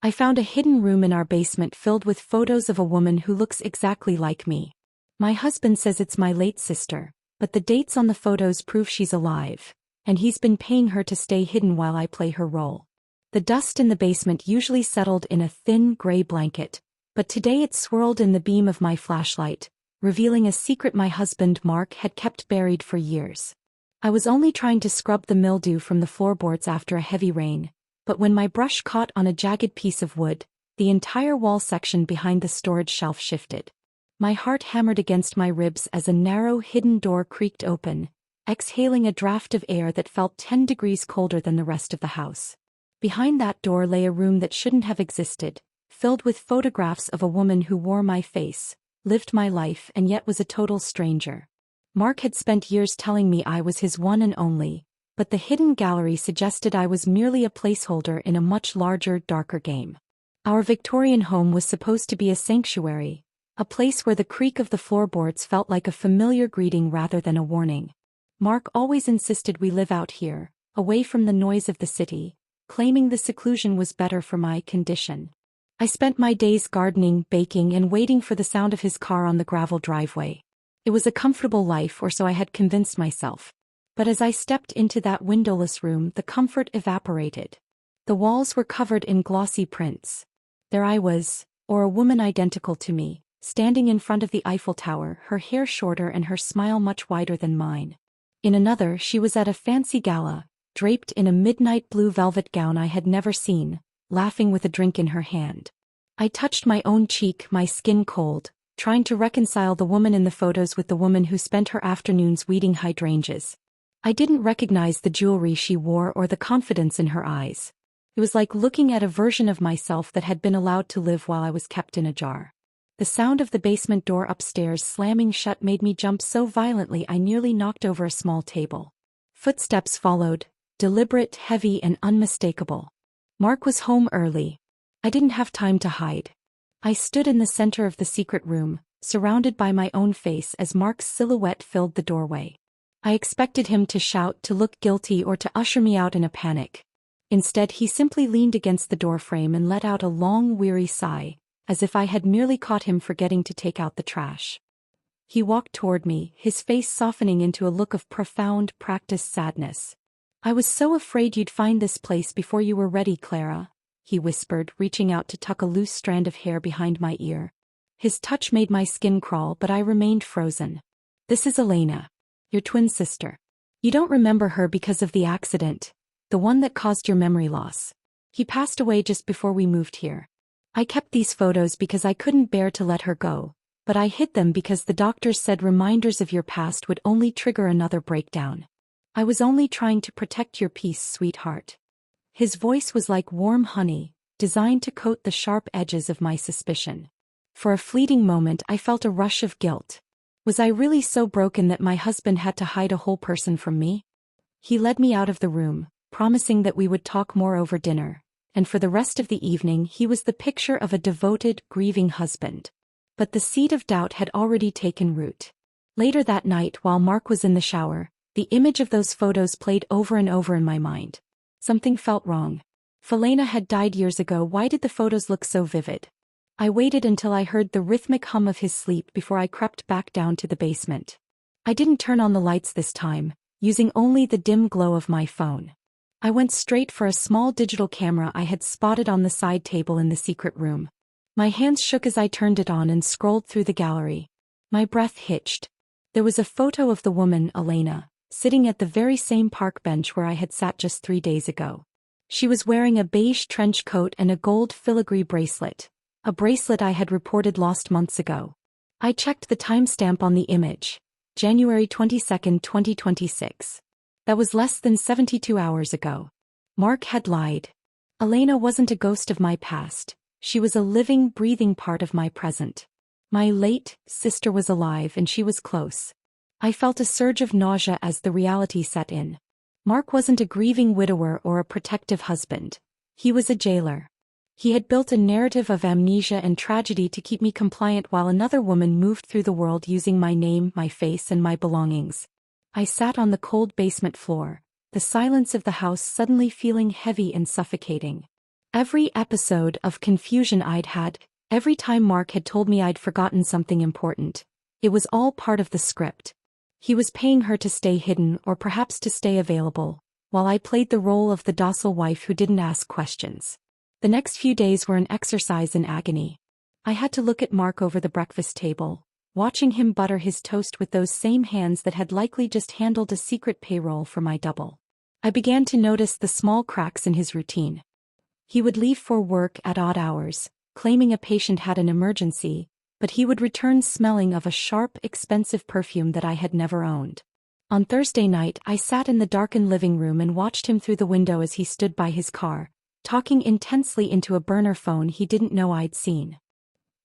I found a hidden room in our basement filled with photos of a woman who looks exactly like me. My husband says it's my late sister, but the dates on the photos prove she's alive, and he's been paying her to stay hidden while I play her role. The dust in the basement usually settled in a thin gray blanket, but today it swirled in the beam of my flashlight, revealing a secret my husband Mark had kept buried for years. I was only trying to scrub the mildew from the floorboards after a heavy rain, but when my brush caught on a jagged piece of wood, the entire wall section behind the storage shelf shifted. My heart hammered against my ribs as a narrow hidden door creaked open, exhaling a draft of air that felt 10 degrees colder than the rest of the house. Behind that door lay a room that shouldn't have existed, filled with photographs of a woman who wore my face, lived my life and yet was a total stranger. Mark had spent years telling me I was his one and only, but the hidden gallery suggested I was merely a placeholder in a much larger, darker game. Our Victorian home was supposed to be a sanctuary, a place where the creak of the floorboards felt like a familiar greeting rather than a warning. Mark always insisted we live out here, away from the noise of the city, claiming the seclusion was better for my condition. I spent my days gardening, baking, and waiting for the sound of his car on the gravel driveway. It was a comfortable life, or so I had convinced myself. But as I stepped into that windowless room, the comfort evaporated. The walls were covered in glossy prints. There I was, or a woman identical to me, standing in front of the Eiffel Tower, her hair shorter and her smile much wider than mine. In another, she was at a fancy gala, draped in a midnight blue velvet gown I had never seen, laughing with a drink in her hand. I touched my own cheek, my skin cold, trying to reconcile the woman in the photos with the woman who spent her afternoons weeding hydrangeas. I didn't recognize the jewelry she wore or the confidence in her eyes. It was like looking at a version of myself that had been allowed to live while I was kept in a jar. The sound of the basement door upstairs slamming shut made me jump so violently I nearly knocked over a small table. Footsteps followed, deliberate, heavy, and unmistakable. Mark was home early. I didn't have time to hide. I stood in the center of the secret room, surrounded by my own face as Mark's silhouette filled the doorway. I expected him to shout, to look guilty, or to usher me out in a panic. Instead, he simply leaned against the doorframe and let out a long, weary sigh, as if I had merely caught him forgetting to take out the trash. He walked toward me, his face softening into a look of profound, practiced sadness. "I was so afraid you'd find this place before you were ready, Clara," he whispered, reaching out to tuck a loose strand of hair behind my ear. His touch made my skin crawl, but I remained frozen. "This is Elena, your twin sister. You don't remember her because of the accident, the one that caused your memory loss. He passed away just before we moved here. I kept these photos because I couldn't bear to let her go, but I hid them because the doctors said reminders of your past would only trigger another breakdown. I was only trying to protect your peace, sweetheart." His voice was like warm honey, designed to coat the sharp edges of my suspicion. For a fleeting moment I felt a rush of guilt. Was I really so broken that my husband had to hide a whole person from me? He led me out of the room, promising that we would talk more over dinner, and for the rest of the evening he was the picture of a devoted, grieving husband. But the seed of doubt had already taken root. Later that night, while Mark was in the shower, the image of those photos played over and over in my mind. Something felt wrong. Felena had died years ago. Why did the photos look so vivid? I waited until I heard the rhythmic hum of his sleep before I crept back down to the basement. I didn't turn on the lights this time, using only the dim glow of my phone. I went straight for a small digital camera I had spotted on the side table in the secret room. My hands shook as I turned it on and scrolled through the gallery. My breath hitched. There was a photo of the woman, Elena, sitting at the very same park bench where I had sat just 3 days ago. She was wearing a beige trench coat and a gold filigree bracelet, a bracelet I had reported lost months ago. I checked the timestamp on the image, January 22, 2026. That was less than 72 hours ago. Mark had lied. Elena wasn't a ghost of my past. She was a living, breathing part of my present. My late sister was alive and she was close. I felt a surge of nausea as the reality set in. Mark wasn't a grieving widower or a protective husband. He was a jailer. He had built a narrative of amnesia and tragedy to keep me compliant while another woman moved through the world using my name, my face, and my belongings. I sat on the cold basement floor, the silence of the house suddenly feeling heavy and suffocating. Every episode of confusion I'd had, every time Mark had told me I'd forgotten something important, it was all part of the script. He was paying her to stay hidden or perhaps to stay available, while I played the role of the docile wife who didn't ask questions. The next few days were an exercise in agony. I had to look at Mark over the breakfast table, watching him butter his toast with those same hands that had likely just handled a secret payroll for my double. I began to notice the small cracks in his routine. He would leave for work at odd hours, claiming a patient had an emergency, but he would return smelling of a sharp, expensive perfume that I had never owned. On Thursday night, I sat in the darkened living room and watched him through the window as he stood by his car, talking intensely into a burner phone he didn't know I'd seen.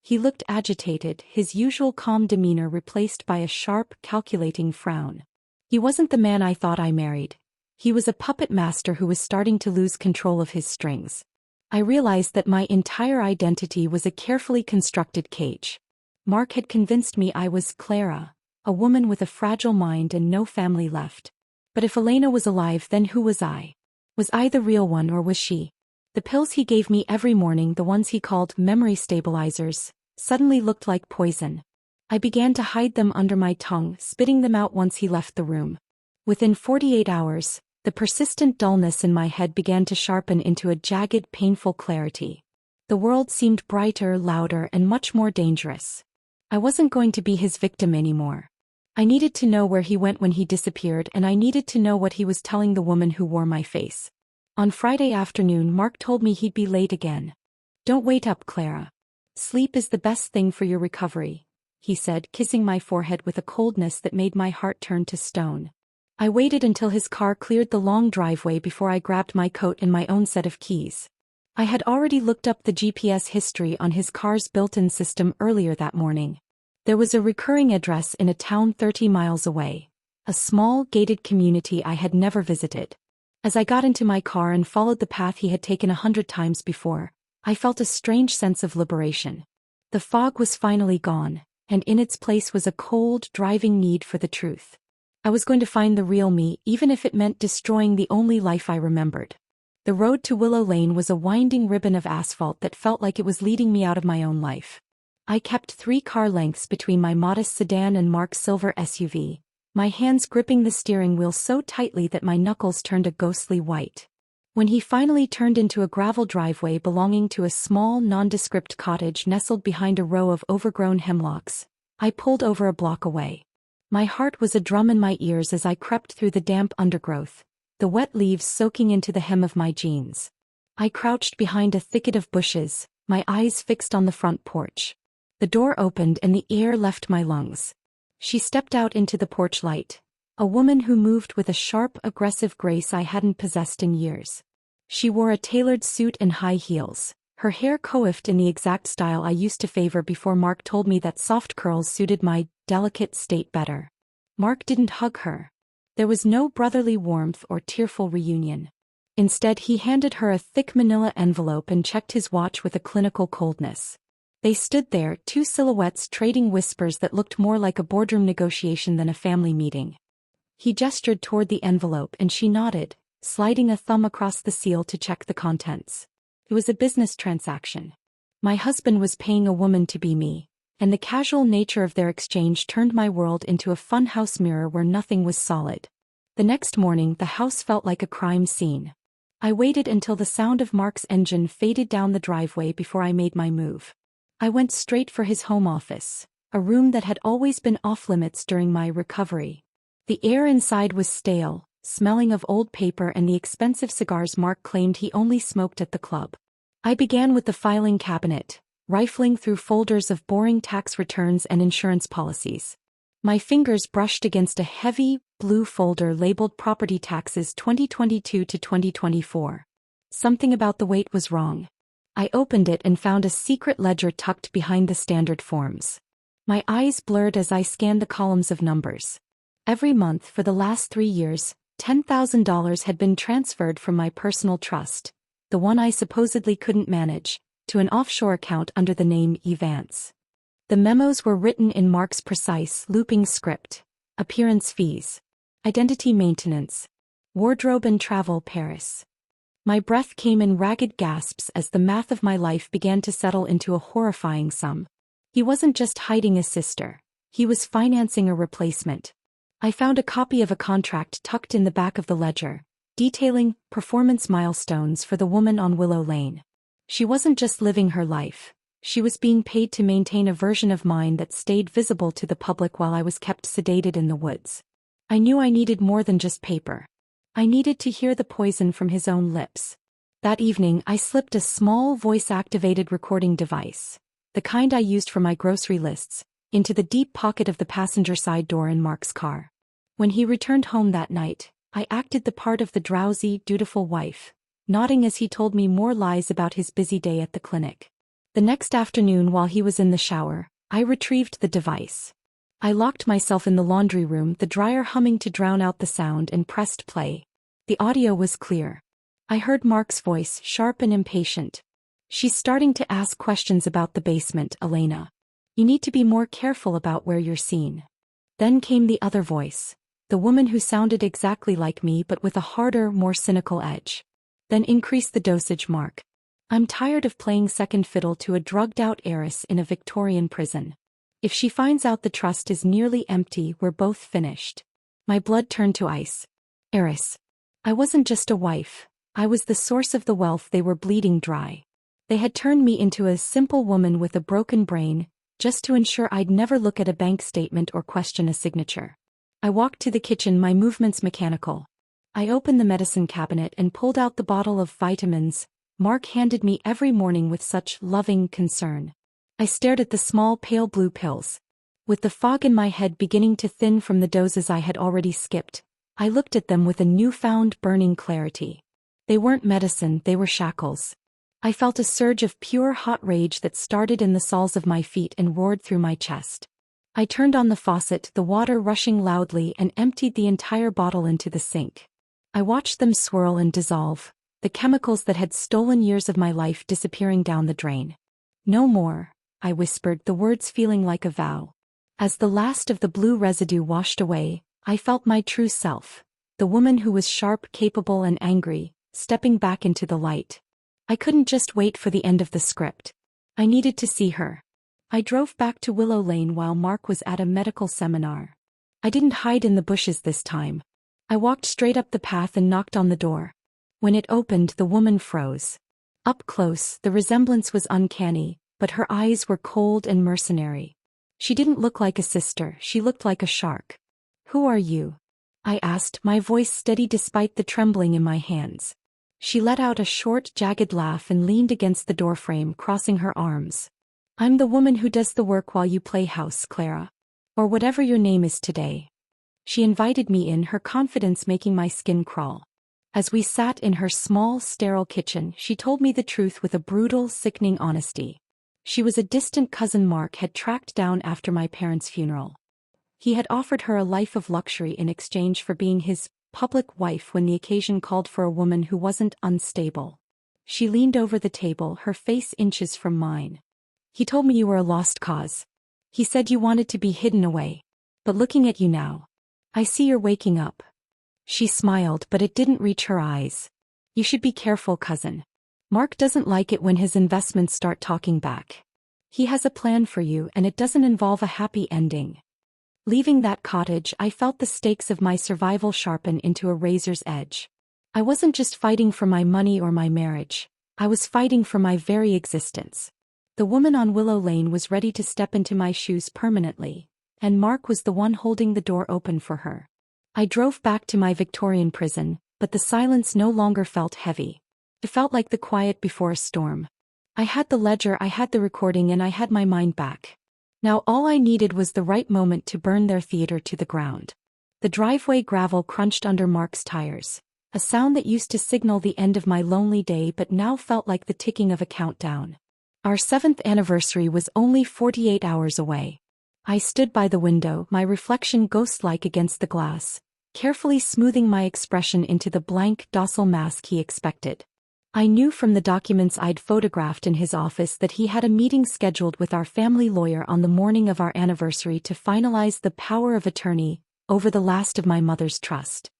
He looked agitated, his usual calm demeanor replaced by a sharp, calculating frown. He wasn't the man I thought I married. He was a puppet master who was starting to lose control of his strings. I realized that my entire identity was a carefully constructed cage. Mark had convinced me I was Clara, a woman with a fragile mind and no family left. But if Elena was alive, then who was I? Was I the real one or was she? The pills he gave me every morning, the ones he called memory stabilizers, suddenly looked like poison. I began to hide them under my tongue, spitting them out once he left the room. Within 48 hours, the persistent dullness in my head began to sharpen into a jagged, painful clarity. The world seemed brighter, louder, and much more dangerous. I wasn't going to be his victim anymore. I needed to know where he went when he disappeared, and I needed to know what he was telling the woman who wore my face. On Friday afternoon, Mark told me he'd be late again. "Don't wait up, Clara. Sleep is the best thing for your recovery," he said, kissing my forehead with a coldness that made my heart turn to stone. I waited until his car cleared the long driveway before I grabbed my coat and my own set of keys. I had already looked up the GPS history on his car's built-in system earlier that morning. There was a recurring address in a town 30 miles away, a small, gated community I had never visited. As I got into my car and followed the path he had taken 100 times before, I felt a strange sense of liberation. The fog was finally gone, and in its place was a cold, driving need for the truth. I was going to find the real me, even if it meant destroying the only life I remembered. The road to Willow Lane was a winding ribbon of asphalt that felt like it was leading me out of my own life. I kept 3 car lengths between my modest sedan and Mark's silver SUV, my hands gripping the steering wheel so tightly that my knuckles turned a ghostly white. When he finally turned into a gravel driveway belonging to a small, nondescript cottage nestled behind a row of overgrown hemlocks, I pulled over a block away. My heart was a drum in my ears as I crept through the damp undergrowth, the wet leaves soaking into the hem of my jeans. I crouched behind a thicket of bushes, my eyes fixed on the front porch. The door opened and the air left my lungs. She stepped out into the porch light, a woman who moved with a sharp, aggressive grace I hadn't possessed in years. She wore a tailored suit and high heels, her hair coiffed in the exact style I used to favor before Mark told me that soft curls suited my delicate state better. Mark didn't hug her. There was no brotherly warmth or tearful reunion. Instead, he handed her a thick manila envelope and checked his watch with a clinical coldness. They stood there, 2 silhouettes trading whispers that looked more like a boardroom negotiation than a family meeting. He gestured toward the envelope and she nodded, sliding a thumb across the seal to check the contents. It was a business transaction. My husband was paying a woman to be me, and the casual nature of their exchange turned my world into a funhouse mirror where nothing was solid. The next morning, the house felt like a crime scene. I waited until the sound of Mark's engine faded down the driveway before I made my move. I went straight for his home office, a room that had always been off-limits during my recovery. The air inside was stale, smelling of old paper and the expensive cigars Mark claimed he only smoked at the club. I began with the filing cabinet, rifling through folders of boring tax returns and insurance policies. My fingers brushed against a heavy, blue folder labeled Property Taxes 2022 to 2024. Something about the weight was wrong. I opened it and found a secret ledger tucked behind the standard forms. My eyes blurred as I scanned the columns of numbers. Every month for the last 3 years, $10,000 had been transferred from my personal trust, the one I supposedly couldn't manage, to an offshore account under the name Evance. The memos were written in Mark's precise, looping script: appearance fees, identity maintenance, wardrobe and travel Paris. My breath came in ragged gasps as the math of my life began to settle into a horrifying sum. He wasn't just hiding a sister. He was financing a replacement. I found a copy of a contract tucked in the back of the ledger, detailing performance milestones for the woman on Willow Lane. She wasn't just living her life. She was being paid to maintain a version of mine that stayed visible to the public while I was kept sedated in the woods. I knew I needed more than just paper. I needed to hear the poison from his own lips. That evening I slipped a small voice-activated recording device, the kind I used for my grocery lists, into the deep pocket of the passenger side door in Mark's car. When he returned home that night, I acted the part of the drowsy, dutiful wife, nodding as he told me more lies about his busy day at the clinic. The next afternoon while he was in the shower, I retrieved the device. I locked myself in the laundry room, the dryer humming to drown out the sound, and pressed play. The audio was clear. I heard Mark's voice, sharp and impatient. "She's starting to ask questions about the basement, Elena. You need to be more careful about where you're seen." Then came the other voice, the woman who sounded exactly like me but with a harder, more cynical edge. "Then increase the dosage, Mark. I'm tired of playing second fiddle to a drugged-out heiress in a Victorian prison. If she finds out the trust is nearly empty, we're both finished." My blood turned to ice. Heiress. I wasn't just a wife. I was the source of the wealth they were bleeding dry. They had turned me into a simple woman with a broken brain, just to ensure I'd never look at a bank statement or question a signature. I walked to the kitchen, my movements mechanical. I opened the medicine cabinet and pulled out the bottle of vitamins Mark handed me every morning with such loving concern. I stared at the small pale blue pills. With the fog in my head beginning to thin from the doses I had already skipped, I looked at them with a newfound burning clarity. They weren't medicine, they were shackles. I felt a surge of pure hot rage that started in the soles of my feet and roared through my chest. I turned on the faucet, the water rushing loudly, and emptied the entire bottle into the sink. I watched them swirl and dissolve, the chemicals that had stolen years of my life disappearing down the drain. "No more," I whispered, the words feeling like a vow. As the last of the blue residue washed away, I felt my true self, the woman who was sharp, capable, and angry, stepping back into the light. I couldn't just wait for the end of the script. I needed to see her. I drove back to Willow Lane while Mark was at a medical seminar. I didn't hide in the bushes this time. I walked straight up the path and knocked on the door. When it opened, the woman froze. Up close, the resemblance was uncanny, but her eyes were cold and mercenary. She didn't look like a sister, she looked like a shark. "Who are you?" I asked, my voice steady despite the trembling in my hands. She let out a short, jagged laugh and leaned against the doorframe, crossing her arms. "I'm the woman who does the work while you play house, Clara. Or whatever your name is today." She invited me in, her confidence making my skin crawl. As we sat in her small, sterile kitchen, she told me the truth with a brutal, sickening honesty. She was a distant cousin Mark had tracked down after my parents' funeral. He had offered her a life of luxury in exchange for being his public wife when the occasion called for a woman who wasn't unstable. She leaned over the table, her face inches from mine. "He told me you were a lost cause. He said you wanted to be hidden away. But looking at you now, I see you're waking up." She smiled, but it didn't reach her eyes. "You should be careful, cousin. Mark doesn't like it when his investments start talking back. He has a plan for you, and it doesn't involve a happy ending." Leaving that cottage, I felt the stakes of my survival sharpen into a razor's edge. I wasn't just fighting for my money or my marriage. I was fighting for my very existence. The woman on Willow Lane was ready to step into my shoes permanently, and Mark was the one holding the door open for her. I drove back to my Victorian prison, but the silence no longer felt heavy. It felt like the quiet before a storm. I had the ledger, I had the recording, and I had my mind back. Now all I needed was the right moment to burn their theater to the ground. The driveway gravel crunched under Mark's tires, a sound that used to signal the end of my lonely day but now felt like the ticking of a countdown. Our 7th anniversary was only 48 hours away. I stood by the window, my reflection ghost-like against the glass, carefully smoothing my expression into the blank, docile mask he expected. I knew from the documents I'd photographed in his office that he had a meeting scheduled with our family lawyer on the morning of our anniversary to finalize the power of attorney over the last of my mother's trust.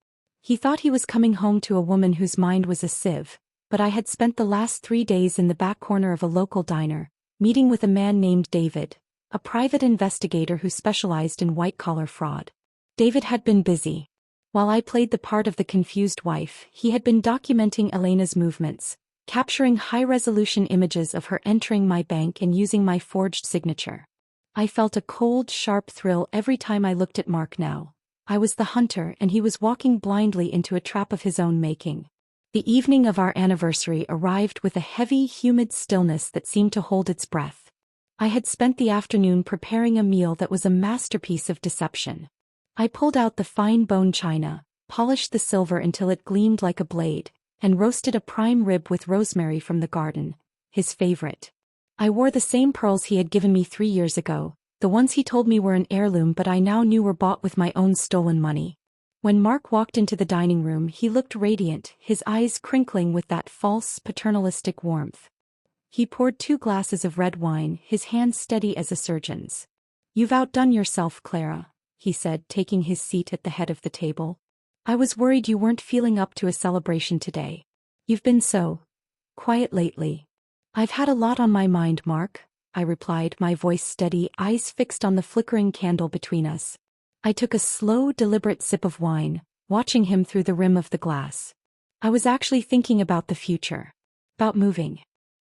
He thought he was coming home to a woman whose mind was a sieve, but I had spent the last 3 days in the back corner of a local diner, meeting with a man named David, a private investigator who specialized in white-collar fraud. David had been busy. While I played the part of the confused wife, he had been documenting Elena's movements, capturing high-resolution images of her entering my bank and using my forged signature. I felt a cold, sharp thrill every time I looked at Mark now. I was the hunter and he was walking blindly into a trap of his own making. The evening of our anniversary arrived with a heavy, humid stillness that seemed to hold its breath. I had spent the afternoon preparing a meal that was a masterpiece of deception. I pulled out the fine bone china, polished the silver until it gleamed like a blade, and roasted a prime rib with rosemary from the garden, his favorite. I wore the same pearls he had given me 3 years ago, the ones he told me were an heirloom but I now knew were bought with my own stolen money. When Mark walked into the dining room, he looked radiant, his eyes crinkling with that false, paternalistic warmth. He poured 2 glasses of red wine, his hands steady as a surgeon's. "You've outdone yourself, Clara," he said, taking his seat at the head of the table. "I was worried you weren't feeling up to a celebration today. You've been so quiet lately." "I've had a lot on my mind, Mark," I replied, my voice steady, eyes fixed on the flickering candle between us. I took a slow, deliberate sip of wine, watching him through the rim of the glass. "I was actually thinking about the future. About moving.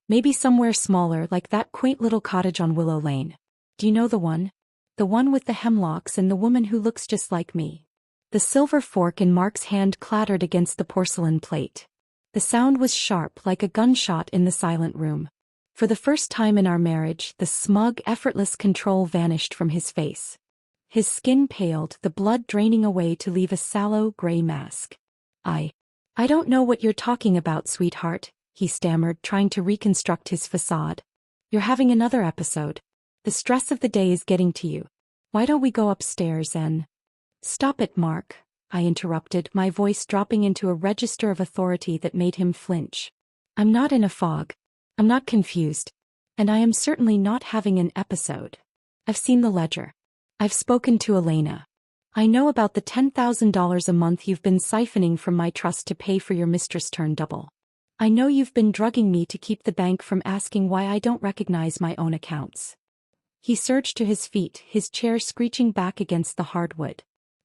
Maybe somewhere smaller like that quaint little cottage on Willow Lane. Do you know the one? The one with the hemlocks and the woman who looks just like me." The silver fork in Mark's hand clattered against the porcelain plate. The sound was sharp like a gunshot in the silent room. For the first time in our marriage, the smug, effortless control vanished from his face. His skin paled, the blood draining away to leave a sallow, gray mask. I don't know what you're talking about, sweetheart," he stammered, trying to reconstruct his facade. "You're having another episode. The stress of the day is getting to you. Why don't we go upstairs and—" "Stop it, Mark," I interrupted, my voice dropping into a register of authority that made him flinch. "I'm not in a fog. I'm not confused. And I am certainly not having an episode. I've seen the ledger. I've spoken to Elena. I know about the $10,000 a month you've been siphoning from my trust to pay for your mistress turn double. I know you've been drugging me to keep the bank from asking why I don't recognize my own accounts." He surged to his feet, his chair screeching back against the hardwood.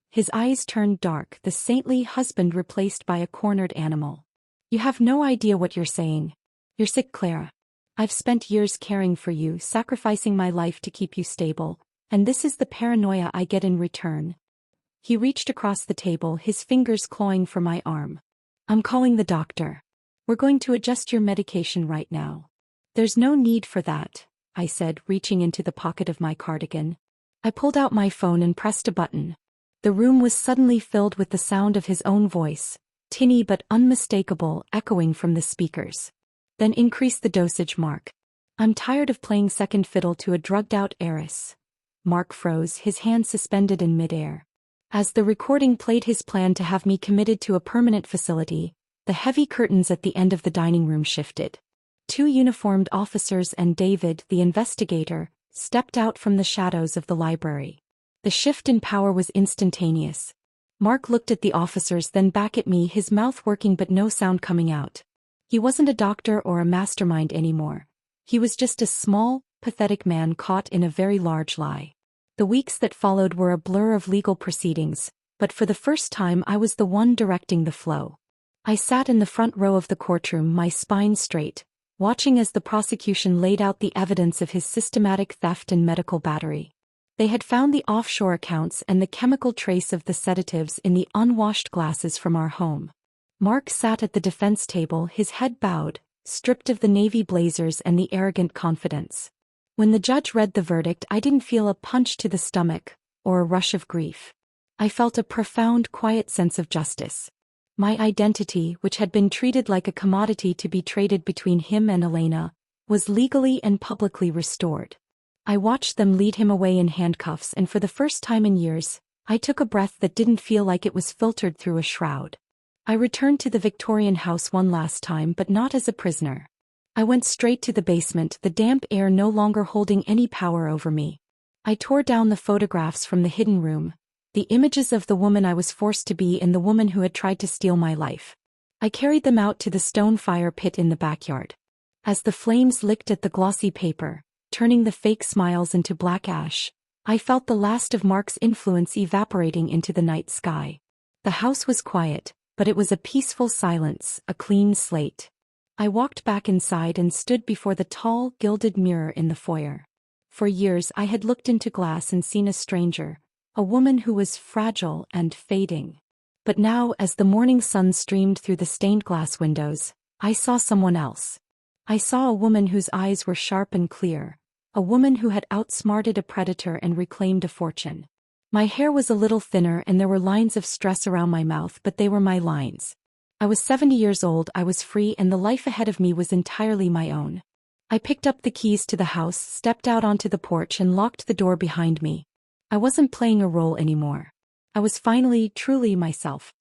His eyes turned dark, the saintly husband replaced by a cornered animal. "You have no idea what you're saying. You're sick, Clara. I've spent years caring for you, sacrificing my life to keep you stable, and this is the paranoia I get in return." He reached across the table, his fingers clawing for my arm. "I'm calling the doctor. We're going to adjust your medication right now." "There's no need for that," I said, reaching into the pocket of my cardigan. I pulled out my phone and pressed a button. The room was suddenly filled with the sound of his own voice, tinny but unmistakable, echoing from the speakers. "Then increase the dosage, Mark. I'm tired of playing second fiddle to a drugged-out heiress." Mark froze, his hand suspended in midair. As the recording played his plan to have me committed to a permanent facility, the heavy curtains at the end of the dining room shifted. 2 uniformed officers and David, the investigator, stepped out from the shadows of the library. The shift in power was instantaneous. Mark looked at the officers, then back at me, his mouth working but no sound coming out. He wasn't a doctor or a mastermind anymore. He was just a small, pathetic man caught in a very large lie. The weeks that followed were a blur of legal proceedings, but for the first time I was the one directing the flow. I sat in the front row of the courtroom, my spine straight, watching as the prosecution laid out the evidence of his systematic theft and medical battery. They had found the offshore accounts and the chemical trace of the sedatives in the unwashed glasses from our home. Mark sat at the defense table, his head bowed, stripped of the navy blazers and the arrogant confidence. When the judge read the verdict, I didn't feel a punch to the stomach, or a rush of grief. I felt a profound, quiet sense of justice. My identity, which had been treated like a commodity to be traded between him and Elena, was legally and publicly restored. I watched them lead him away in handcuffs, and for the first time in years, I took a breath that didn't feel like it was filtered through a shroud. I returned to the Victorian house one last time, but not as a prisoner. I went straight to the basement, the damp air no longer holding any power over me. I tore down the photographs from the hidden room, the images of the woman I was forced to be and the woman who had tried to steal my life. I carried them out to the stone fire pit in the backyard. As the flames licked at the glossy paper, turning the fake smiles into black ash, I felt the last of Mark's influence evaporating into the night sky. The house was quiet, but it was a peaceful silence, a clean slate. I walked back inside and stood before the tall, gilded mirror in the foyer. For years I had looked into glass and seen a stranger, a woman who was fragile and fading. But now, as the morning sun streamed through the stained glass windows, I saw someone else. I saw a woman whose eyes were sharp and clear, a woman who had outsmarted a predator and reclaimed a fortune. My hair was a little thinner and there were lines of stress around my mouth, but they were my lines. I was 70 years old, I was free, and the life ahead of me was entirely my own. I picked up the keys to the house, stepped out onto the porch and locked the door behind me. I wasn't playing a role anymore. I was finally, truly myself.